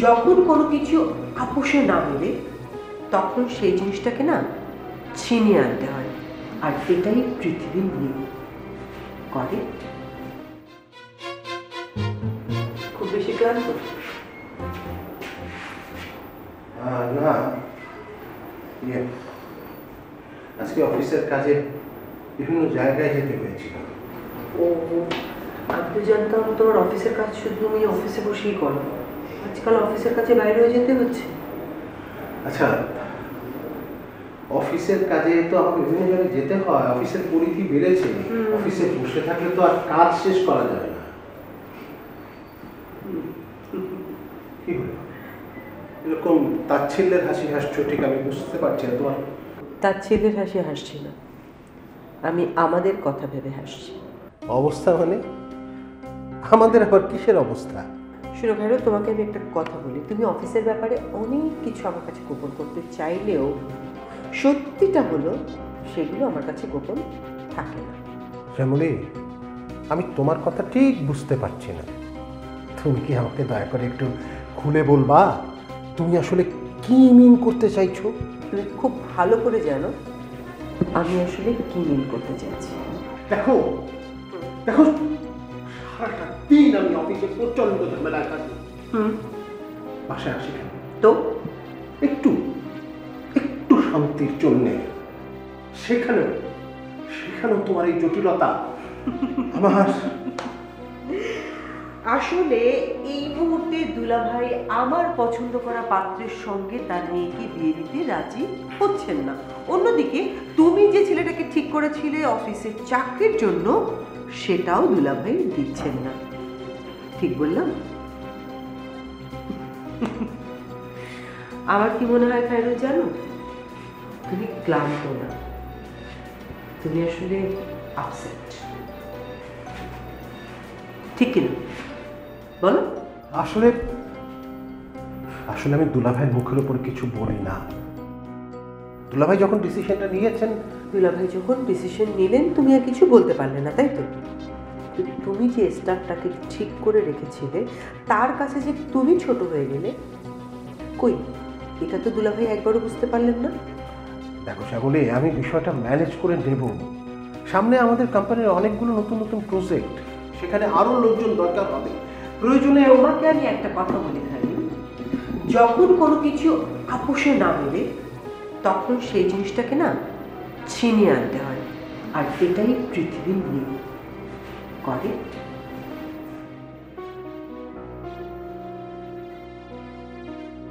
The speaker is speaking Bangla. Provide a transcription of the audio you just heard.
যখন কোনো কিছু আপোষে না মেলে তখন সেই জিনিসটাকে না ছিনিয়ে আনতে হয়, আর এটাই পৃথিবীর নিয়ম। করে খুব বেশি ক্লান্ত না, আজকে অফিসের কাজে বিভিন্ন জায়গায় যেতে হয়েছিল। ও, আমি তো জানতাম তোমার অফিসের কাজ শুধু তুমি অফিসে বসেই করো, আজকাল অফিসের কাজে বাইরেও যেতে হচ্ছে। আচ্ছা, অফিসের কাজে তো আমাকে বিভিন্ন জায়গায় যেতে হয়, অফিসের পরিধি বেড়েছে, অফিসে বসে থাকলে তো আর কাজ শেষ করা যাবে না। কি হলো এরকম তাচ্ছিল্যের হাসি হাসছো? ঠিক আমি বুঝতে পারছি না। তোমার তাচ্ছিল্যের হাসি হাসছি না, আমি আমাদের কথা ভেবে হাসছি। অবস্থা মানে? আমাদের আবার কিসের অবস্থা? শুনো ভাইরো, তোমাকে আমি একটা কথা বলি, তুমি অফিসের ব্যাপারে অনেক কিছু আমার কাছে গোপন করতে চাইলেও সত্যিটা হলো সেগুলো আমার কাছে গোপন থাকে না। শ্যামলী, আমি তোমার কথা ঠিক বুঝতে পারছি না। তুমি কি আমাকে দয়া করে একটু খুলে বলবা তুমি আসলে কি মিন করতে চাইছো? তুমি খুব ভালো করে জানো আমি আসলে কি মিন করতে চাইছি। দেখো দেখো, সারাটা দিন আমি অফিসে প্রচন্ড ঝামেলায় থাকি, বাসায় আসি কেন? তো একটু একটু শান্তির জন্যে। সেখানেও সেখানেও তোমার এই জটিলতা আমার। আসলে এই মুহূর্তে দুলাভাই আমার পছন্দ করা পাত্রের সঙ্গে তার মেয়েকে বিয়ে দিতে রাজি হচ্ছেন না। অন্যদিকে তুমি যে ছেলেটাকে ঠিক করেছিলে অফিসের চাকরির জন্য, সেটাও দুলাভাই দিচ্ছেন না। ঠিক বললাম? আমার কি মনে হয় খায়রুল জানো, তুমি ক্লান্ত না, তুমি আসলে আপসেট। ঠিক কিনা বলো? আসলে আসলে আমি দুলাভাইয়ের মুখের উপর কিছু বলি না। দুলাভাই যখন ডিসিশনটা নিয়েছেন, দুলাভাই যখন ডিসিশন নিলেন তুমি আর কিছু বলতে পারলে না, তাই তো? তুমি যে স্টাফটাকে ঠিক করে রেখেছিলে তার কাছে যে তুমি ছোট হয়ে গেলে, কই এটা তো দুলাভাই একবারও বুঝতে পারলেন না। দেখো শ্যামলী, আমি বিষয়টা ম্যানেজ করে নেব। সামনে আমাদের কোম্পানির অনেকগুলো নতুন নতুন প্রজেক্ট, সেখানে আরো লোকজন দরকার হবে। প্রয়োজনে তোমাকে আমি একটা কথা বলি খালি, যখন কোনো কিছু আপোষে না মেলে তখন সেই জিনিসটাকে না ছিনিয়ে আনতে হয়, আর এটাই পৃথিবীর নিয়ম। করে